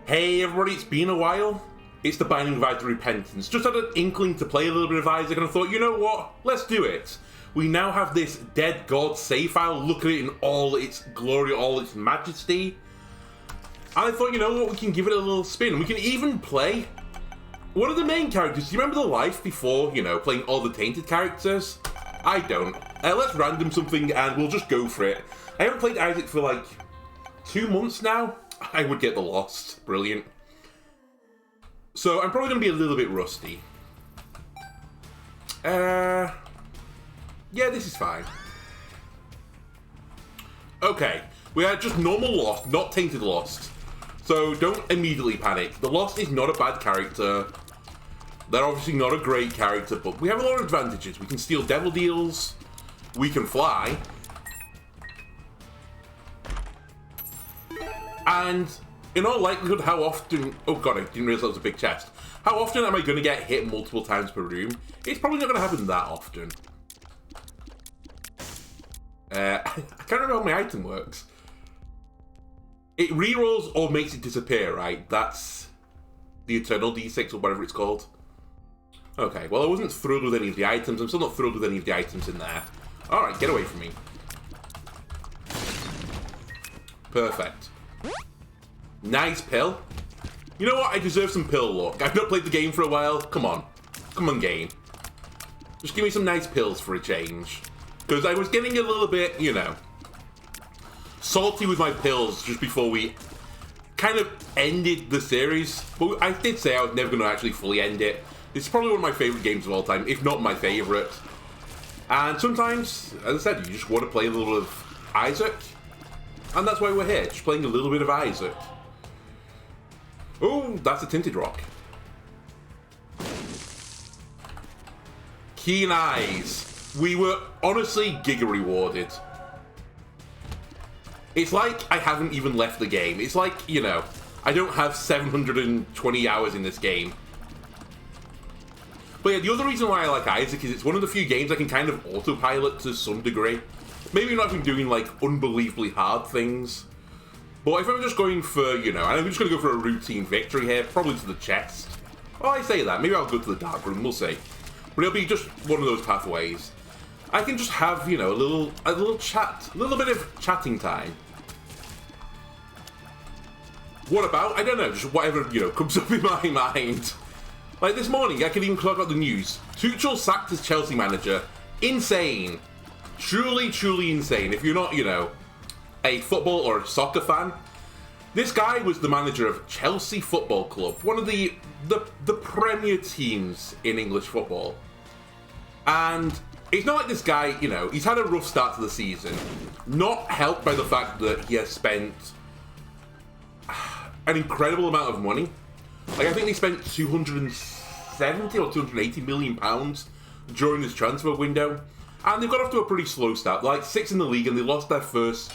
Hey everybody, it's been a while. It's the Binding of Isaac Repentance. Just had an inkling to play a little bit of Isaac and I thought, you know what? Let's do it. We now have this Dead God save file. Look at it in all its glory, all its majesty. And I thought, you know what? We can give it a little spin. We can even play one of the main characters. Do you remember the life before, you know, playing all the tainted characters? I don't. Let's random something and we'll just go for it. I haven't played Isaac for like 2 months now. I would get the Lost. Brilliant. So I'm probably going to be a little bit rusty. Yeah, this is fine. Okay, we are just normal Lost, not tainted Lost. So don't immediately panic. The Lost is not a bad character. They're obviously not a great character, but we have a lot of advantages. We can steal devil deals. We can fly. And in all likelihood, how often... Oh god, I didn't realize that was a big chest. How often am I going to get hit multiple times per room? It's probably not going to happen that often. I can't remember how my item works. It rerolls or makes it disappear, right? That's the Eternal D6 or whatever it's called. Okay, well I wasn't thrilled with any of the items. I'm still not thrilled with any of the items in there. Alright, get away from me. Perfect. Nice pill. You know what? I deserve some pill luck. I've not played the game for a while. Come on. Come on, game. Just give me some nice pills for a change. Because I was getting a little bit, you know, salty with my pills just before we kind of ended the series. But I did say I was never going to actually fully end it. It's probably one of my favourite games of all time, if not my favourite. And sometimes, as I said, you just want to play a little of Isaac. And that's why we're here, just playing a little bit of Isaac. Oh, that's a tinted rock. Keen eyes. We were honestly giga rewarded. It's like I haven't even left the game. It's like, you know, I don't have 720 hours in this game. But yeah, the other reason why I like Isaac is it's one of the few games I can kind of autopilot to some degree. Maybe not even doing like unbelievably hard things. But if I'm just going for, you know, I'm just going to go for a routine victory here, probably to the chest. Oh, I say that. Maybe I'll go to the dark room, we'll see. But it'll be just one of those pathways. I can just have, you know, a little chat, a little bit of chatting time. What about? I don't know, just whatever, you know, comes up in my mind. Like this morning, I could even talk about the news. Tuchel sacked as Chelsea manager. Insane. Truly, truly insane. If you're not, you know, a football or a soccer fan, this guy was the manager of Chelsea Football Club, one of the premier teams in English football. And it's not like this guy, you know, he's had a rough start to the season, not helped by the fact that he has spent an incredible amount of money. Like, I think they spent 270 or 280 million pounds during this transfer window. And they've got off to a pretty slow start. They're like 6th in the league and they lost their first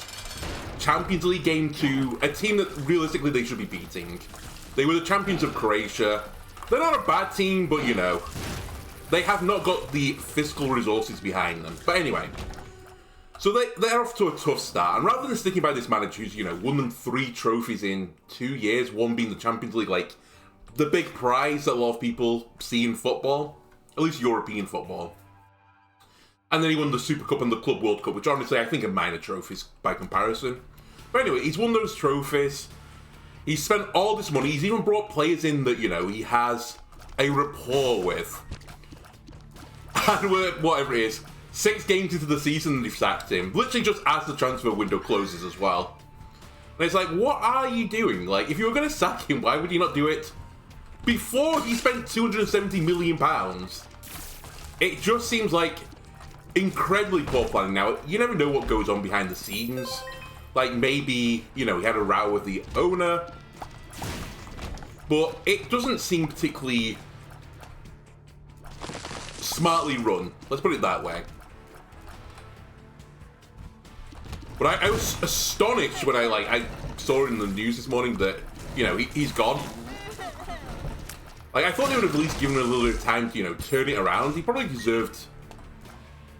Champions League game to a team that realistically they should be beating. They were the champions of Croatia. They're not a bad team, but you know, they have not got the fiscal resources behind them. But anyway, so they're off to a tough start. And rather than sticking by this manager who's, you know, won them 3 trophies in 2 years, one being the Champions League, like the big prize that a lot of people see in football, at least European football. And then he won the Super Cup and the Club World Cup, which honestly I think are minor trophies by comparison. But anyway, he's won those trophies. He's spent all this money. He's even brought players in that, you know, he has a rapport with. And we're, whatever it is, 6 games into the season they've sacked him. Literally just as the transfer window closes as well. And it's like, what are you doing? Like, if you were going to sack him, why would you not do it before he spent £270 million? It just seems like incredibly poor planning. Now, you never know what goes on behind the scenes. Like, maybe, you know, he had a row with the owner. But it doesn't seem particularly smartly run. Let's put it that way. But I was astonished when I saw in the news this morning that, you know, he's gone. Like, I thought they would have at least given him a little bit of time to, you know, turn it around. He probably deserved...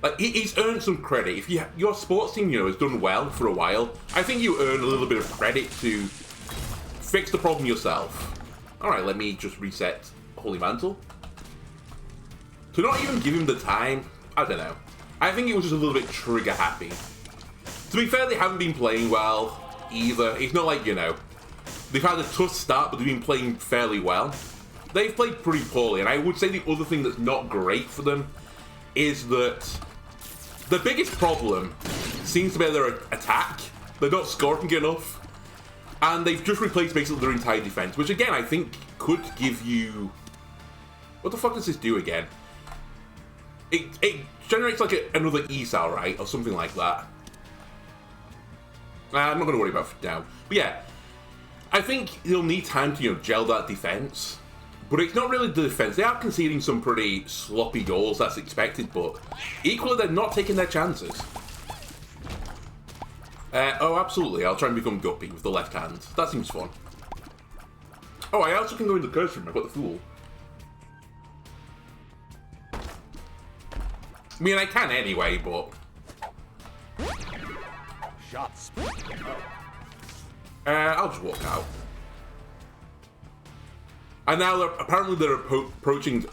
Like, he's earned some credit. If your sports team, you know, has done well for a while, I think you earn a little bit of credit fix the problem yourself. Alright, let me just reset Holy Mantle. To not even give him the time, I don't know. I think it was just a little bit trigger happy. To be fair, they haven't been playing well either. It's not like, you know, they've had a tough start, but they've been playing fairly well. They've played pretty poorly, and I would say the other thing that's not great for them is that the biggest problem seems to be their attack. They're not scoring enough. And they've just replaced basically their entire defense, which again, I think could give you... What the fuck does this do again? It generates like another ESAL, right? Or something like that. I'm not going to worry about it now. But yeah, I think they'll need time to, you know, gel that defense. But it's not really the defense. They are conceding some pretty sloppy goals, that's expected, but equally they're not taking their chances. Oh, absolutely. I'll try and become Guppy with the left hand. That seems fun. Oh, I also can go in the curse room. I've got the Fool. I mean, I can anyway, but... Shots. I'll just walk out. And now apparently they're approaching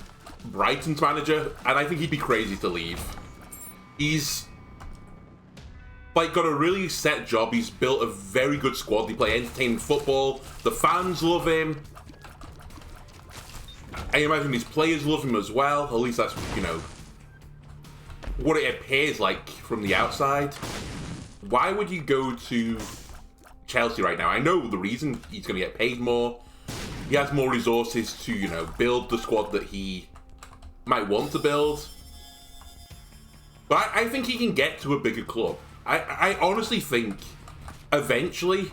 Brighton's manager, and I think he'd be crazy to leave. He's like got a really set job. He's built a very good squad. They play entertaining football. The fans love him. I imagine his players love him as well. At least that's, you know, what it appears like from the outside. Why would you go to Chelsea right now? I know the reason. He's going to get paid more. He has more resources to, you know, build the squad that he might want to build. But I think he can get to a bigger club. I honestly think eventually,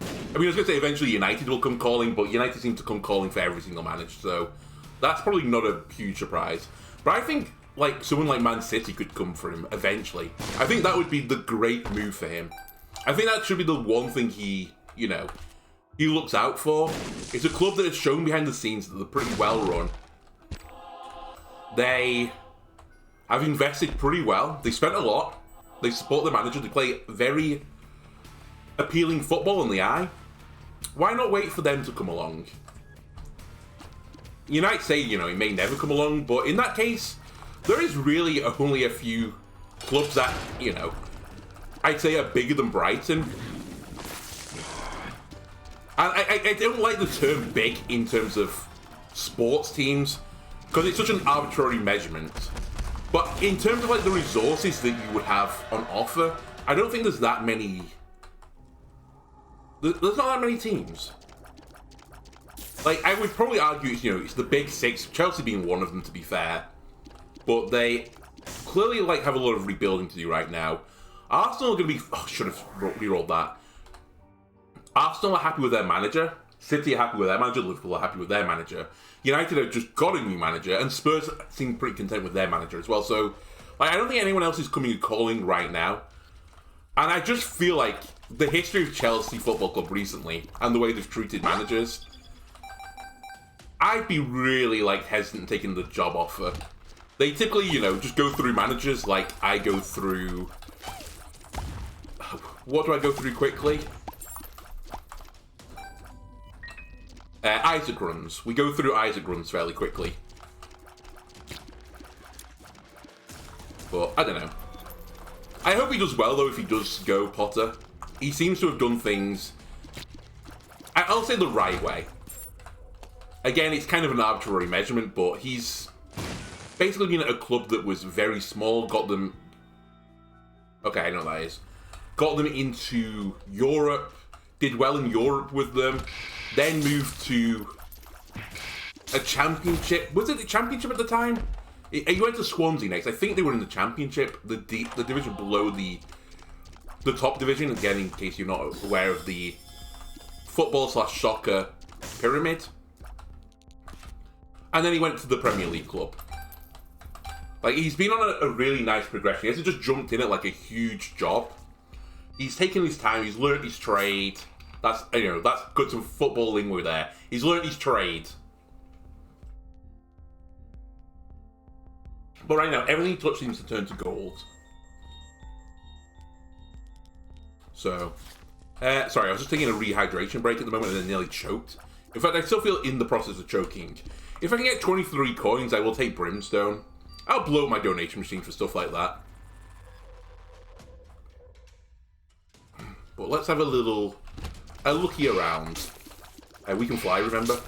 I mean, I was going to say eventually United will come calling, but United seem to come calling for every single manager, so that's probably not a huge surprise. But I think, like, someone like Man City could come for him eventually. I think that would be the great move for him. I think that should be the one thing he, you know, he looks out for. It's a club that has shown behind the scenes that they're pretty well run. They have invested pretty well. They spent a lot. They support the manager. They play very appealing football in the eye. Why not wait for them to come along? You might say, you know, it may never come along, but in that case, there is really only a few clubs that, you know, I'd say are bigger than Brighton. I don't like the term big in terms of sports teams, because it's such an arbitrary measurement. But in terms of like the resources that you would have on offer, I don't think there's that many. There's not that many teams. Like, I would probably argue, you know, it's the big six, Chelsea being one of them, to be fair. But they clearly like have a lot of rebuilding to do right now. Arsenal are going to be... Oh, should have re-rolled that. Arsenal are happy with their manager. City are happy with their manager. Liverpool are happy with their manager. United have just got a new manager. And Spurs seem pretty content with their manager as well. So, like, I don't think anyone else is coming and calling right now. And I just feel like the history of Chelsea Football Club recently and the way they've treated managers, I'd be really, like, hesitant taking the job offer. They typically, you know, just go through managers like I go through... What do I go through quickly? Isaac runs. We go through Isaac runs fairly quickly. But, I don't know. I hope he does well, though, if he does go, Potter. He seems to have done things... I'll say the right way. Again, it's kind of an arbitrary measurement, but he's basically been at a club that was very small, got them... Okay, I know what that is. Got them into Europe, did well in Europe with them, then moved to a championship. Was it the championship at the time? He went to Swansea next. I think they were in the championship, the division below the top division. Again, in case you're not aware of the football/soccer pyramid. And then he went to the Premier League club. Like, he's been on a really nice progression. He hasn't just jumped in at like a huge job. He's taken his time. He's learnt his trade. That's, you know, that's good some football lingo there. He's learnt his trade. But right now, everything he touches seems to turn to gold. So, Sorry, I was just taking a rehydration break at the moment and then nearly choked. In fact, I still feel in the process of choking. If I can get 23 coins, I will take Brimstone. I'll blow up my donation machine for stuff like that. But let's have a looky around. We can fly, remember?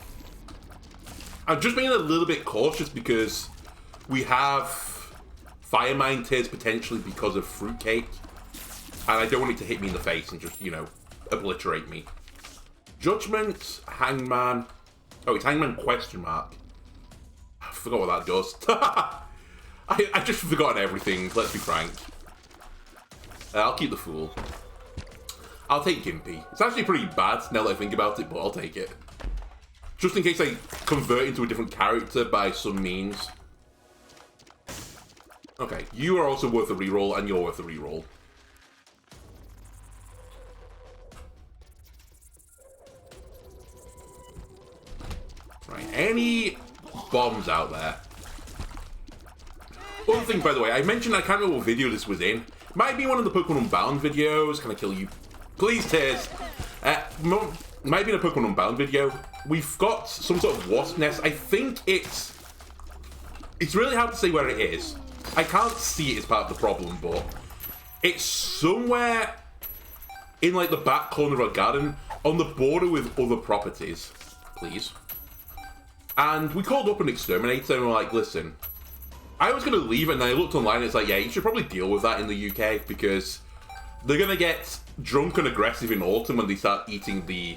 I'm just being a little bit cautious because we have fire mine tears potentially because of fruitcake. And I don't want it to hit me in the face and just, you know, obliterate me. Judgment, Hangman. Oh, it's Hangman question mark. I forgot what that does. I just forgotten everything, let's be frank. I'll keep the Fool. I'll take Gimpy. It's actually pretty bad now that I think about it, but I'll take it. Just in case I convert into a different character by some means. Okay, you are also worth a reroll, and you're worth a reroll. Right, any bombs out there? One thing, by the way, I mentioned I can't remember what video this was in. Might be one of the Pokemon Unbound videos. Can I kill you? Please, Tears. Might be in a Pokemon Unbound video. We've got some sort of wasp nest. I think it's really hard to say where it is. I can't see it as part of the problem, but it's somewhere in like the back corner of our garden on the border with other properties. Please. And we called up an exterminator and we're like, listen, I was going to leave it and I looked online and it's like, yeah, you should probably deal with that in the UK because they're going to get drunk and aggressive in autumn when they start eating the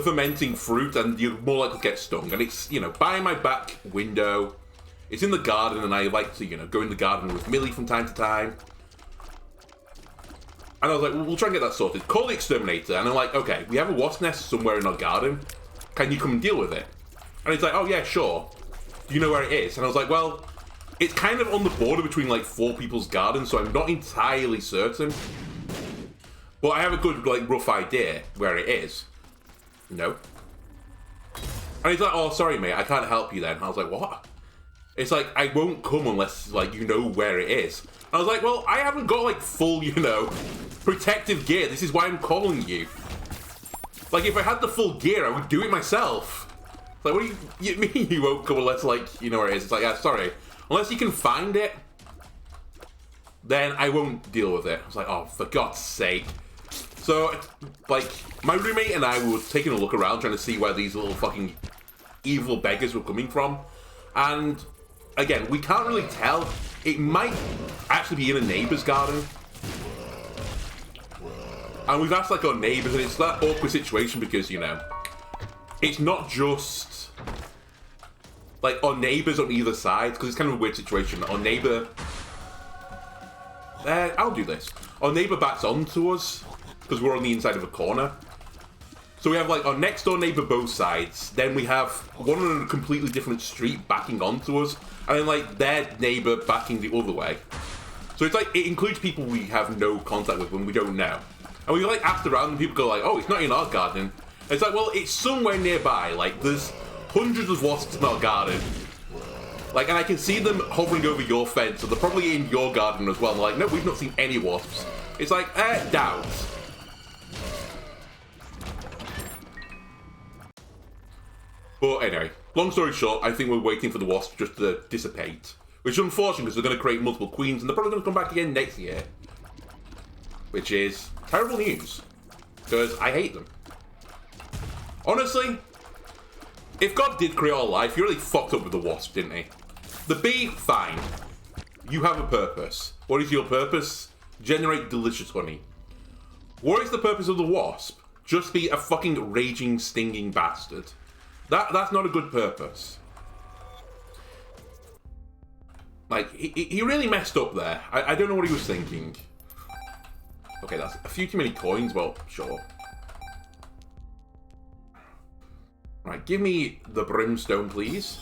fermenting fruit and you're more likely to get stung. And it's, you know, by my back window, it's in the garden and I like to, you know, go in the garden with Millie from time to time. And I was like, well, we'll try and get that sorted. Call the exterminator and I'm like, okay, we have a wasp nest somewhere in our garden. Can you come and deal with it? And he's like, oh yeah, sure. Do you know where it is? And I was like, well, it's kind of on the border between like 4 people's gardens, so I'm not entirely certain. But I have a good, like, rough idea where it is. No. And he's like, oh, sorry, mate, I can't help you then. I was like, what? It's like, I won't come unless, like, you know where it is. And I was like, well, I haven't got, like, full, you know, protective gear. This is why I'm calling you. Like, if I had the full gear, I would do it myself. Like, what do you mean you won't come unless, like, you know where it is? It's like, yeah, sorry. Unless you can find it, then I won't deal with it. I was like, oh, for God's sake. So, like, my roommate and I were taking a look around trying to see where these little fucking evil beggars were coming from. And, again, we can't really tell. It might actually be in a neighbour's garden. And we've asked, like, our neighbours, and it's that awkward situation because, you know, it's not just like our neighbours on either side, because it's kind of a weird situation. Our neighbour, I'll do this. Our neighbour backs onto us because we're on the inside of a corner. So we have like our next door neighbour both sides. Then we have one on a completely different street backing onto us, and then like their neighbour backing the other way. So it's like it includes people we have no contact with when we don't know. And we like asked around, and people go like, "Oh, it's not in our garden." And it's like, well, it's somewhere nearby. Like there's hundreds of wasps in our garden. Like, and I can see them hovering over your fence, so they're probably in your garden as well. And they're like, no, we've not seen any wasps. It's like, doubt. But anyway, long story short, I think we're waiting for the wasps just to dissipate. Which is unfortunate because they're going to create multiple queens and they're probably going to come back again next year. Which is terrible news. Because I hate them. Honestly, if God did create our life, he really fucked up with the wasp, didn't he? The bee, fine. You have a purpose. What is your purpose? Generate delicious honey. What is the purpose of the wasp? Just be a fucking raging, stinging bastard. That's not a good purpose. Like, he really messed up there. I don't know what he was thinking. Okay, that's a few too many coins. Well, sure. Right, give me the brimstone, please.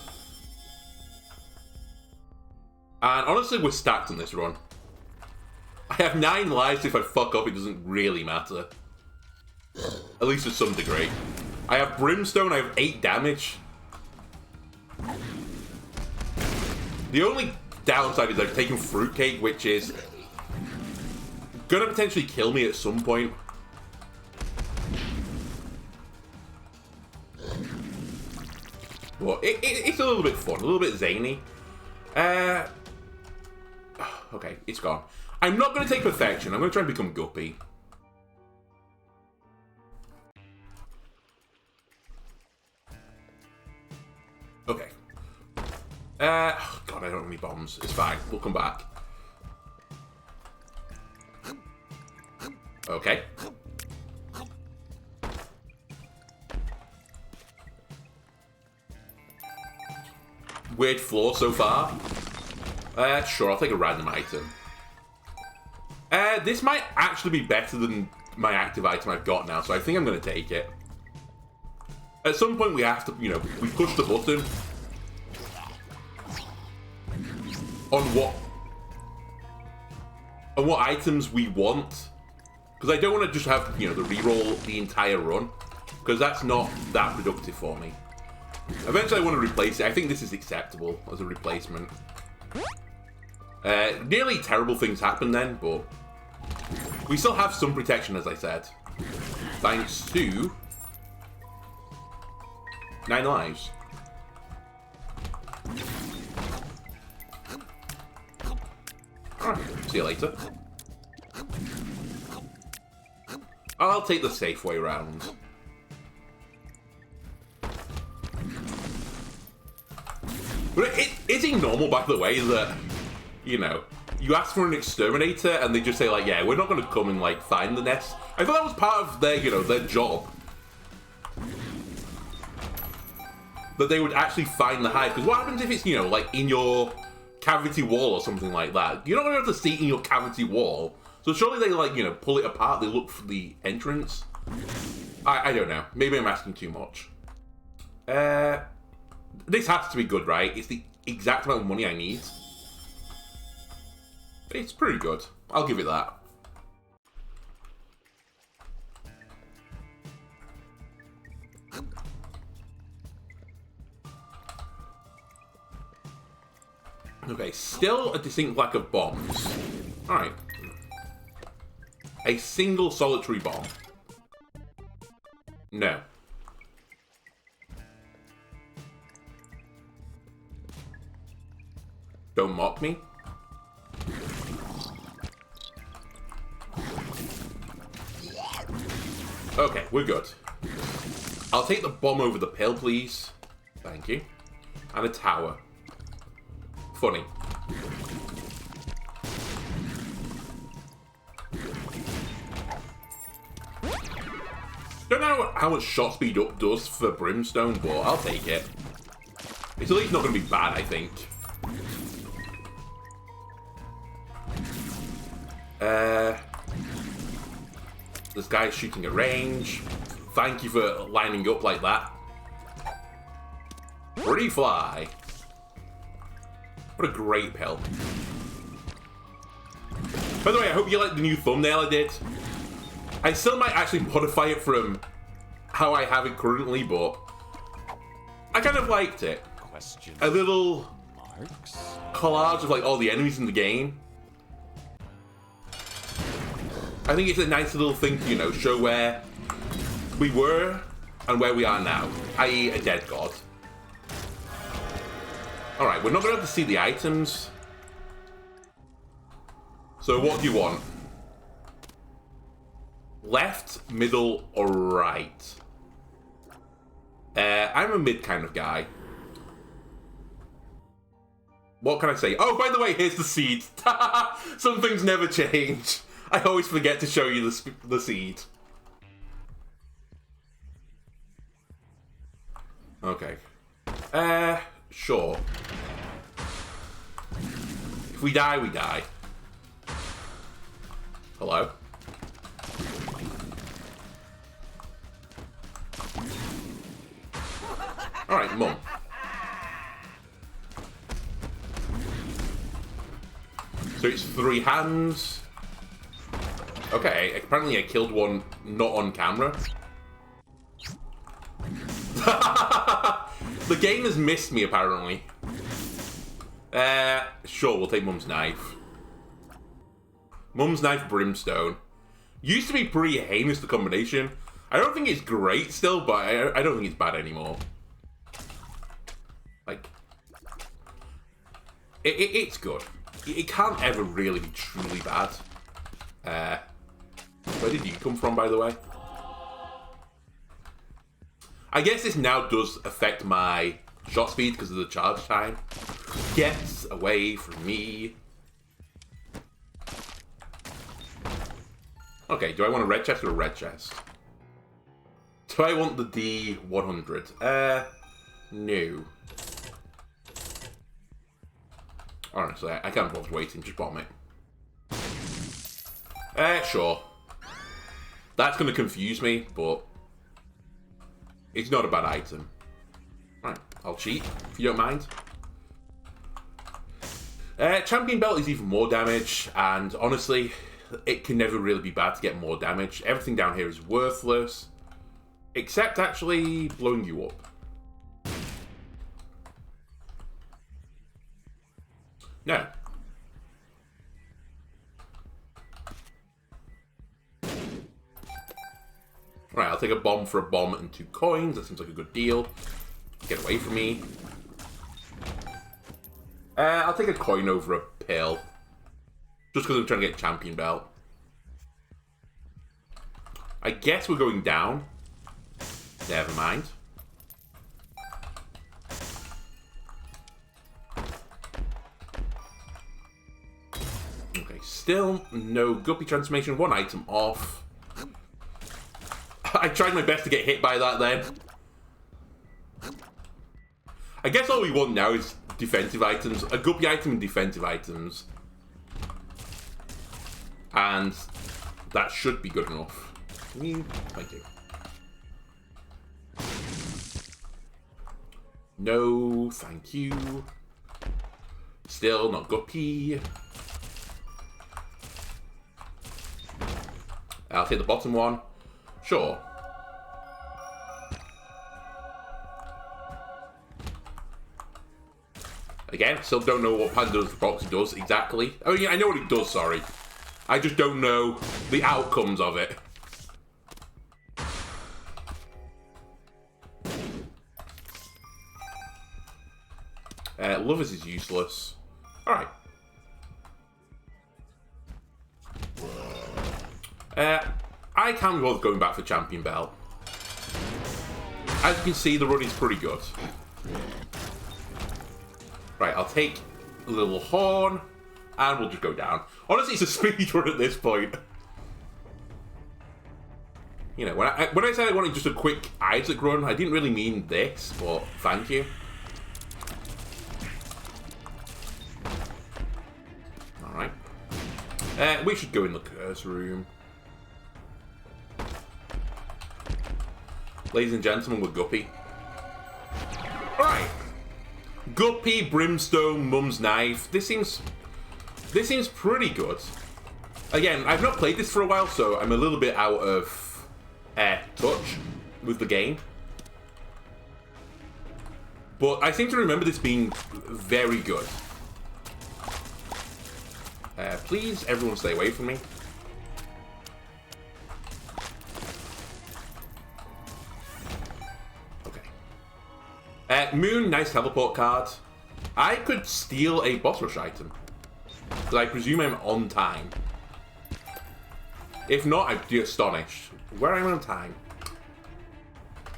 And honestly, we're stacked on this run. I have 9 lives. If I fuck up, it doesn't really matter. At least to some degree. I have brimstone, I have 8 damage. The only downside is I've taken fruitcake, which is gonna potentially kill me at some point. But it's a little bit fun, a little bit zany. Okay, it's gone. I'm not going to take Perfection. I'm going to try and become Guppy. Okay. Oh God, I don't have any bombs. It's fine. We'll come back. Okay. Weird floor so far. Sure, I'll take a random item. This might actually be better than my active item I've got now, so I think I'm going to take it. At some point we have to, you know, we push the button on what items we want. Because I don't want to just have, you know, the reroll the entire run. Because that's not that productive for me. Eventually I want to replace it. I think this is acceptable as a replacement. Nearly terrible things happen then, but we still have some protection, as I said. Thanks to 9 lives. Alright, see you later. I'll take the safe way round. But is it normal, by the way, that, you know, you ask for an exterminator and they just say, like, yeah, we're not going to come and, like, find the nest? I thought that was part of their, you know, their job. That they would actually find the hive. Because what happens if it's, you know, like, in your cavity wall or something like that? You're not going to have to see in your cavity wall. So surely they, like, you know, pull it apart, they look for the entrance? I don't know. Maybe I'm asking too much. This has to be good, right? It's the exact amount of money I need. It's pretty good. I'll give it that. Okay, still a distinct lack of bombs. Alright. A single solitary bomb. No. Don't mock me. Okay, we're good. I'll take the bomb over the pill, please. Thank you. And a tower. Funny. Don't know how much shot speed up does for Brimstone, but I'll take it. It's at least not going to be bad, I think. This guy's shooting at range. Thank you for lining up like that. Free fly. What a great pill. By the way, I hope you like the new thumbnail I did. I still might actually modify it from how I have it currently, but I kind of liked it. A little collage of like all the enemies in the game. I think it's a nice little thing to, you know, show where we were and where we are now, i.e. a dead god. Alright, we're not going to have to see the items. So what do you want? Left, middle, or right? I'm a mid kind of guy. What can I say? Oh, by the way, here's the seed. Some things never change. I always forget to show you the seed. Okay. Sure. If we die, we die. Hello? Alright, Mum. So it's 3 hands. Okay, apparently I killed one not on camera. The game has missed me, apparently. Sure, we'll take Mum's knife. Mum's knife, Brimstone. Used to be pretty heinous, the combination. I don't think it's great still, but I don't think it's bad anymore. Like, it's good. It can't ever really be truly bad. Where did you come from, by the way? I guess this now does affect my shot speed because of the charge time. Get away from me. Okay, do I want a red chest or a red chest? Do I want the D100? No. Honestly, I can't bother waiting, just bomb it. Sure. That's going to confuse me, but it's not a bad item. Right, I'll cheat, if you don't mind. Champion Belt is even more damage, and honestly, it can never really be bad to get more damage. Everything down here is worthless, except actually blowing you up. No. Right, I'll take a bomb for a bomb and 2 coins. That seems like a good deal. Get away from me. I'll take a coin over a pill. Just because I'm trying to get Champion Belt. I guess we're going down. Never mind. Okay, still no Guppy transformation. 1 item off. I tried my best to get hit by that then. I guess all we want now is defensive items. A Guppy item and defensive items. And that should be good enough. Thank you. No, thank you. Still not Guppy. I'll take the bottom one. Sure. Again, still don't know what Pandora's Box does exactly. Oh yeah, I know what it does, sorry. I just don't know the outcomes of it. Lovers is useless. Alright. I can't be bothered going back for Champion Belt. As you can see, the run is pretty good. Right, I'll take a little horn, and we'll just go down. Honestly, it's a speed run at this point. You know, when I said I wanted just a quick Isaac run, I didn't really mean this, but thank you. Alright. We should go in the curse room. Ladies and gentlemen, we're Guppy. Alright. Guppy, Brimstone, Mum's Knife. This seems pretty good. Again, I've not played this for a while, so I'm a little bit out of touch with the game. But I seem to remember this being very good. Please, everyone stay away from me. Moon, nice teleport card. I could steal a boss rush item. But I presume I'm on time. If not, I'd be astonished. Where am I on time?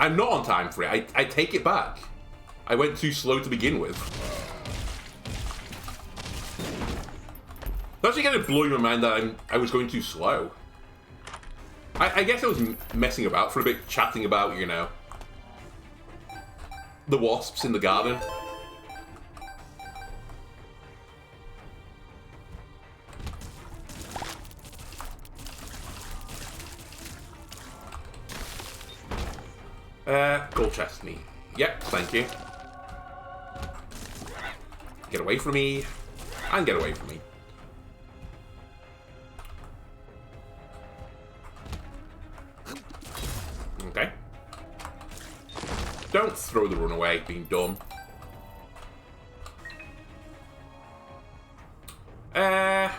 I'm not on time for it. I take it back. I went too slow to begin with. It's actually kind of blowing my mind that I was going too slow. I guess I was messing about for a bit, chatting about, you know, the wasps in the garden. Gold chestney. Yep, thank you. Get away from me. And get away from me. Okay. Don't throw the runaway, being dumb. I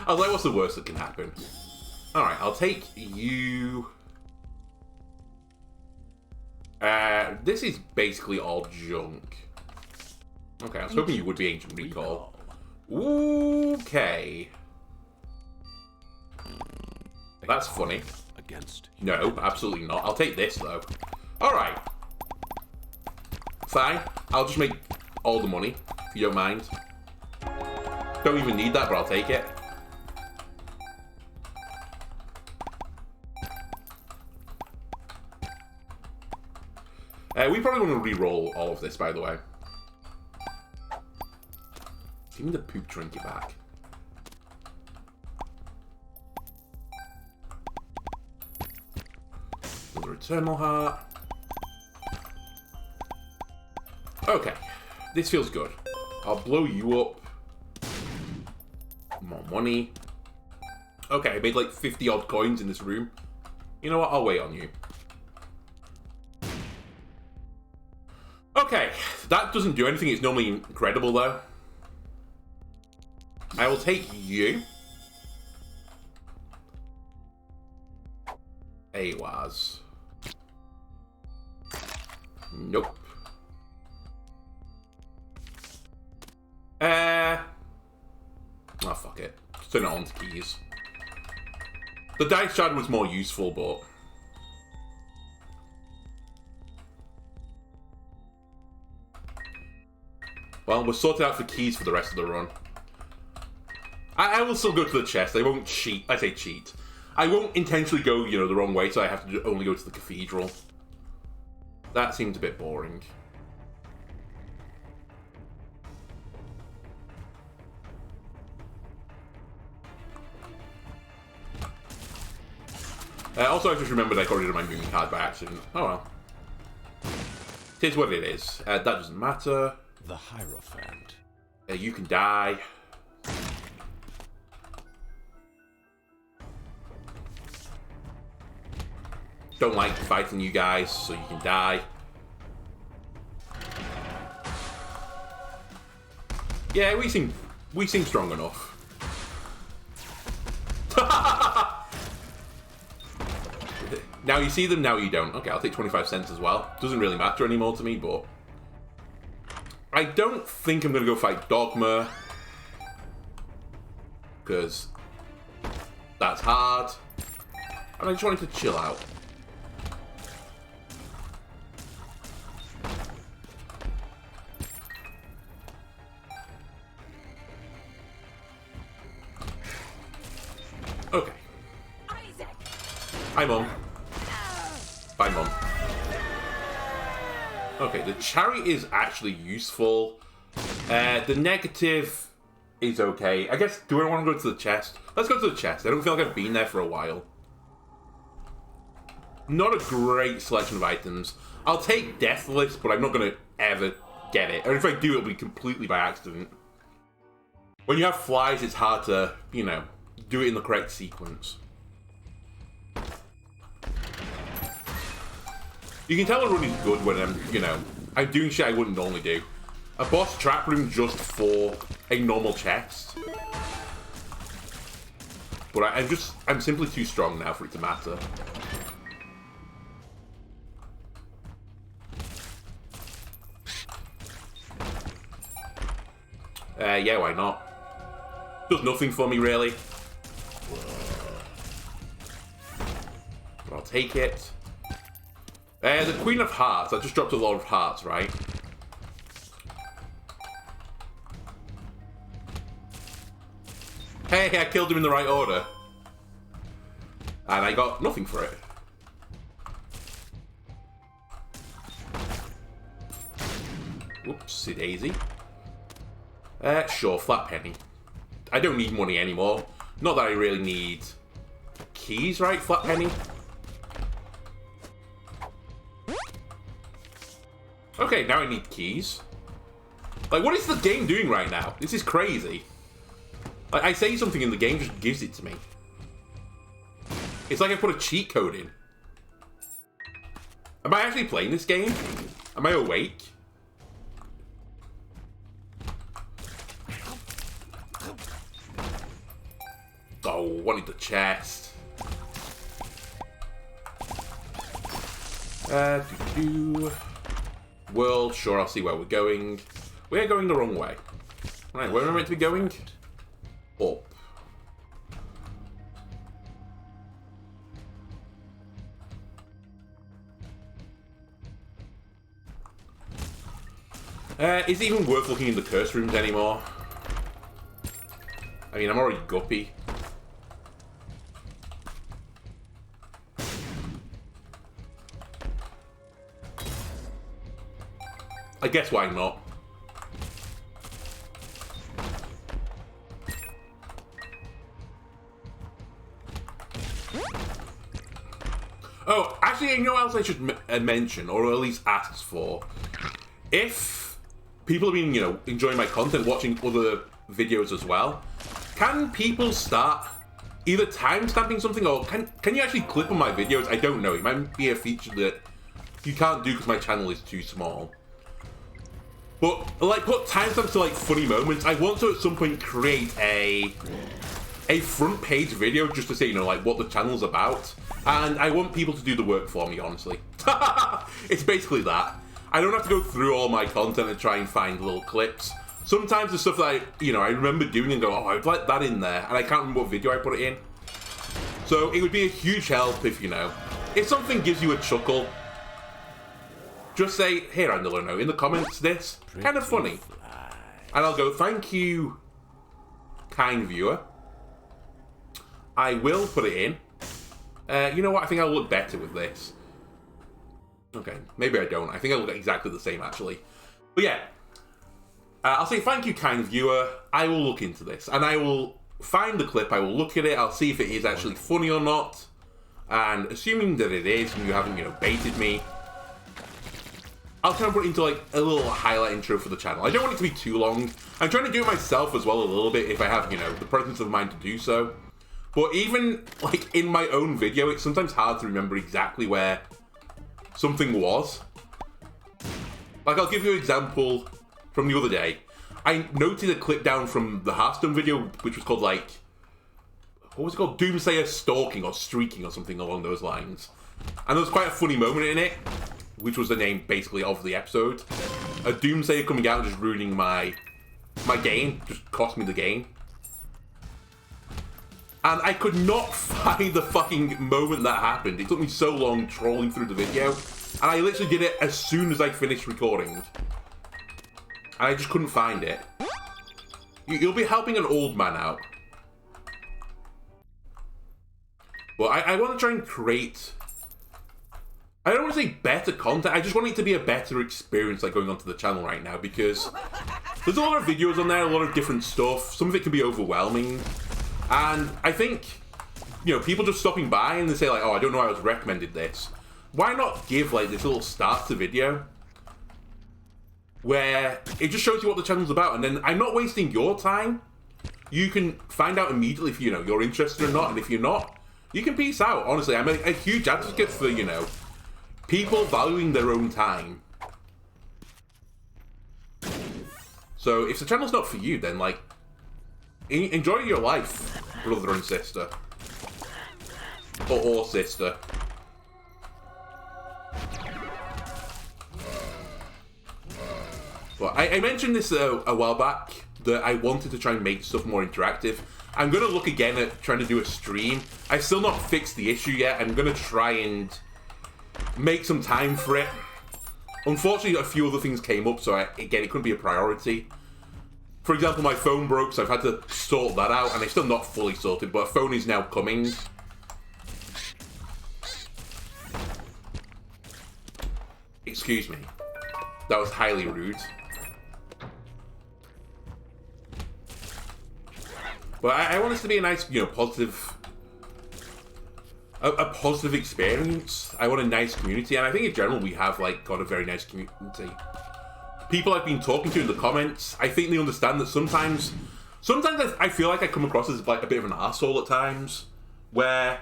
was like, what's the worst that can happen? Alright, I'll take you. This is basically all junk. Okay, I was hoping you would be Ancient Recall. Okay. That's funny. No, absolutely not. I'll take this, though. Alright. Fine. I'll just make all the money, if you don't mind. Don't even need that, but I'll take it. We probably want to re-roll all of this, by the way. Give me the poop trinket back. Another Eternal Heart. Okay. This feels good. I'll blow you up. More money. Okay, I made like 50 odd coins in this room. You know what? I'll wait on you. Okay, that doesn't do anything. It's normally incredible, though. I will take you. Awaz. Nope. Oh, fuck it. Just turn it on to keys. The dice shard was more useful, but... Well, we're sorted out for keys for the rest of the run. I will still go to the chest. I won't cheat. I say cheat. I won't intentionally go, you know, the wrong way, so I have to only go to the cathedral. That seems a bit boring. Also, I just remembered I got rid of my moon card by accident. Oh well. It is what it is. That doesn't matter. The Hierophant. You can die. Don't like fighting you guys, so you can die. Yeah, we seem strong enough. Now you see them, now you don't. Okay, I'll take 25 cents as well. Doesn't really matter anymore to me, but... I don't think I'm going to go fight Dogma. Because... that's hard. And I just wanted to chill out. Okay. Hi, Mum. Bye, Mum. Okay, the chariot is actually useful. The negative is okay. I guess, do I want to go to the chest? Let's go to the chest. I don't feel like I've been there for a while. Not a great selection of items. I'll take Deathless, but I'm not going to ever get it. Or if I do, it'll be completely by accident. When you have flies, it's hard to, you know, do it in the correct sequence. You can tell I'm running good when I'm, you know, I'm doing shit I wouldn't normally do. A boss trap room just for a normal chest. But I'm simply too strong now for it to matter. Yeah, why not? Does nothing for me, really. But I'll take it. The Queen of Hearts. I just dropped a lot of hearts, right? Hey, I killed him in the right order. And I got nothing for it. Whoopsie daisy. Sure, flat penny. I don't need money anymore. Not that I really need keys, right? Flat penny. Okay, now I need keys. Like, what is the game doing right now? This is crazy. Like, I say something and the game just gives it to me. It's like I put a cheat code in. Am I actually playing this game? Am I awake? Oh, wanted the chest. World, sure, I'll see where we're going. We're going the wrong way. Right, where am I meant to be going? Up. Is it even worth looking in the curse rooms anymore? I mean, I'm already guppy. I guess why not? Oh, actually, you know what else I should mention, or at least ask for? If people have been, you know, enjoying my content, watching other videos as well, can people start either timestamping something, or can you actually clip on my videos? I don't know. It might be a feature that you can't do because my channel is too small. But, like, put timestamps to, like, funny moments. I want to, at some point, create a front page video just to say, you know, like, what the channel's about. And I want people to do the work for me, honestly. It's basically that. I don't have to go through all my content and try and find little clips. Sometimes the stuff that I remember doing and go, oh, I'd like that in there. And I can't remember what video I put it in. So it would be a huge help if, you know, if something gives you a chuckle, just say, here, Andalino, in the comments, this, kind of funny. And I'll go, thank you, kind viewer. I will put it in. You know what, I think I'll look better with this. Okay, maybe I don't. I think I look exactly the same, actually. But yeah, I'll say, thank you, kind viewer. I will look into this. And I will find the clip, I will look at it, I'll see if it is actually funny or not. And assuming that it is, and you haven't, you know, baited me, I'll try and put it into, like, a little highlight intro for the channel. I don't want it to be too long. I'm trying to do it myself as well a little bit if I have, you know, the presence of mind to do so. But even, like, in my own video, it's sometimes hard to remember exactly where something was. Like, I'll give you an example from the other day. I noted a clip down from the Hearthstone video, which was called, like, what was it called? Doomsayer Stalking or Streaking or something along those lines. And there was quite a funny moment in it, which was the name, basically, of the episode. A Doomsayer coming out and just ruining my game. Just cost me the game. And I could not find the fucking moment that happened. It took me so long trolling through the video. And I literally did it as soon as I finished recording. And I just couldn't find it. You'll be helping an old man out. Well, I want to try and create... I don't want to say better content, I just want it to be a better experience, like, going onto the channel right now, because there's a lot of videos on there, a lot of different stuff. Some of it can be overwhelming. And I think, you know, people just stopping by and they say, like, oh, I don't know I was recommended this. Why not give, like, this little start to video where it just shows you what the channel's about, and then I'm not wasting your time. You can find out immediately if, you know, you're interested or not, and if you're not, you can peace out. Honestly, I'm a huge advocate for, you know, people valuing their own time. So if the channel's not for you, then, like, enjoy your life, brother and sister. Or sister. But I mentioned this a while back, that I wanted to try and make stuff more interactive. I'm going to look again at trying to do a stream. I've still not fixed the issue yet. I'm going to try and make some time for it. Unfortunately, a few other things came up, so again, it couldn't be a priority. For example, my phone broke, so I've had to sort that out, and it's still not fully sorted, but a phone is now coming. Excuse me. That was highly rude. But I want this to be a nice, you know, positive... A positive experience. I want a nice community, and I think in general we have, like, got a very nice community. People I've been talking to in the comments, I think they understand that sometimes I feel like I come across as, like, a bit of an arsehole at times, where,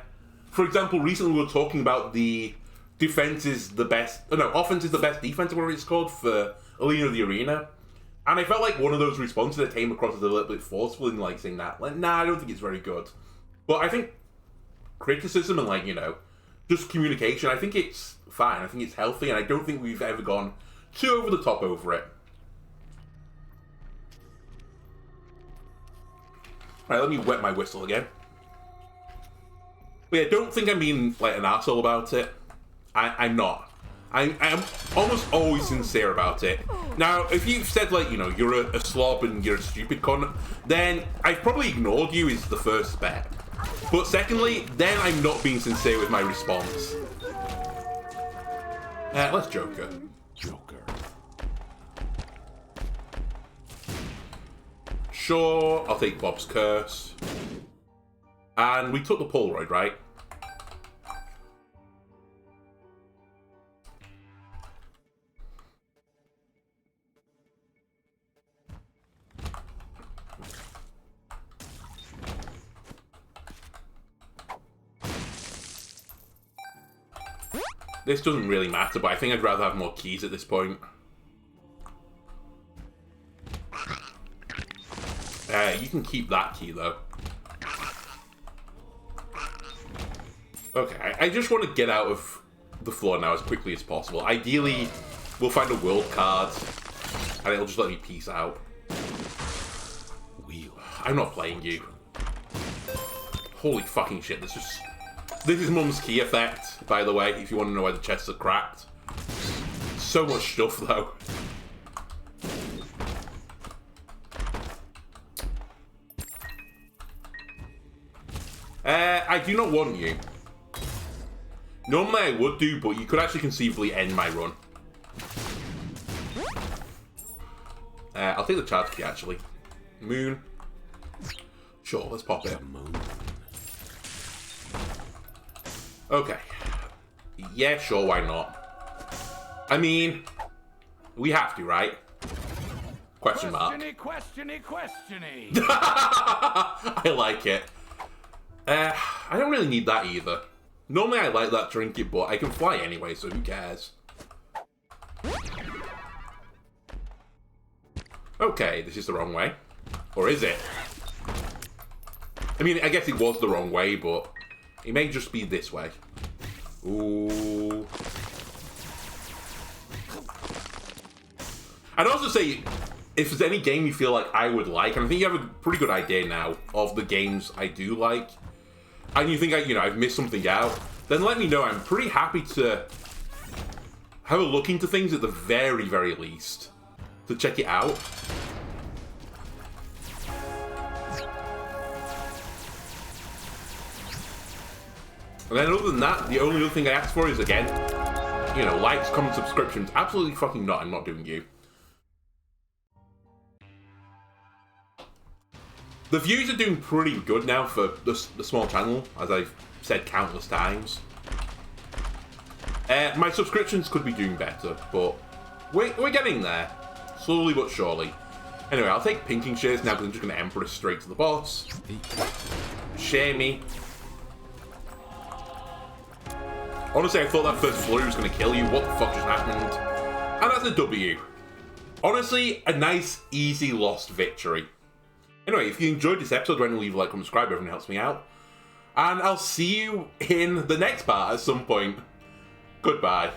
for example, recently we were talking about the defense is the best, offense is the best defense, or whatever it's called, for Alina the Arena. And I felt like one of those responses that came across as a little bit forceful in, like, saying that, like, nah, I don't think it's very good. But I think criticism and, like, you know, just communication, I think it's fine. I think it's healthy, and I don't think we've ever gone too over the top over it. Right, let me wet my whistle again. But yeah, don't think I'm being like an asshole about it. I'm not. I'm almost always sincere about it. Now, if you've said, like, you know, you're a slob and you're a stupid cunt, then I've probably ignored you is the first bet. But secondly, then I'm not being sincere with my response. Let's Joker. Joker. Sure, I'll take Bob's Curse. And we took the Polaroid, right? This doesn't really matter, but I think I'd rather have more keys at this point. You can keep that key, though. Okay, I just want to get out of the floor now as quickly as possible. Ideally, we'll find a world card, and it'll just let me peace out. Wheel. I'm not playing you. Holy fucking shit, this is Mum's key effect, by the way, if you want to know why the chests are cracked. So much stuff, though. I do not want you. Normally I would do, but you could actually conceivably end my run. I'll take the charge key, actually. Moon. Sure, let's pop it. Moon. Okay. Yeah, sure, why not? I mean, we have to, right? Question mark. Questiony. I like it. I don't really need that either. Normally I like that trinket, but I can fly anyway, so who cares? Okay, this is the wrong way. Or is it? I mean, I guess it was the wrong way, but it may just be this way. Ooh. I'd also say, if there's any game you feel like I would like, and I think you have a pretty good idea now of the games I do like, and you think I've missed something out, then let me know. I'm pretty happy to have a look into things at the very, very least. To check it out. And then other than that, the only other thing I ask for is, again, likes, comments, subscriptions. Absolutely fucking not. I'm not doing you. The views are doing pretty good now for the small channel, as I've said countless times. My subscriptions could be doing better, but we're getting there. Slowly but surely. Anyway, I'll take pinking shares now because I'm just going to Empress straight to the boss. Share me. Honestly, I thought that first flurry was going to kill you. What the fuck just happened? And that's a W. Honestly, a nice, easy lost victory. Anyway, if you enjoyed this episode, go ahead and leave a like, comment, subscribe. Everyone helps me out. And I'll see you in the next part at some point. Goodbye.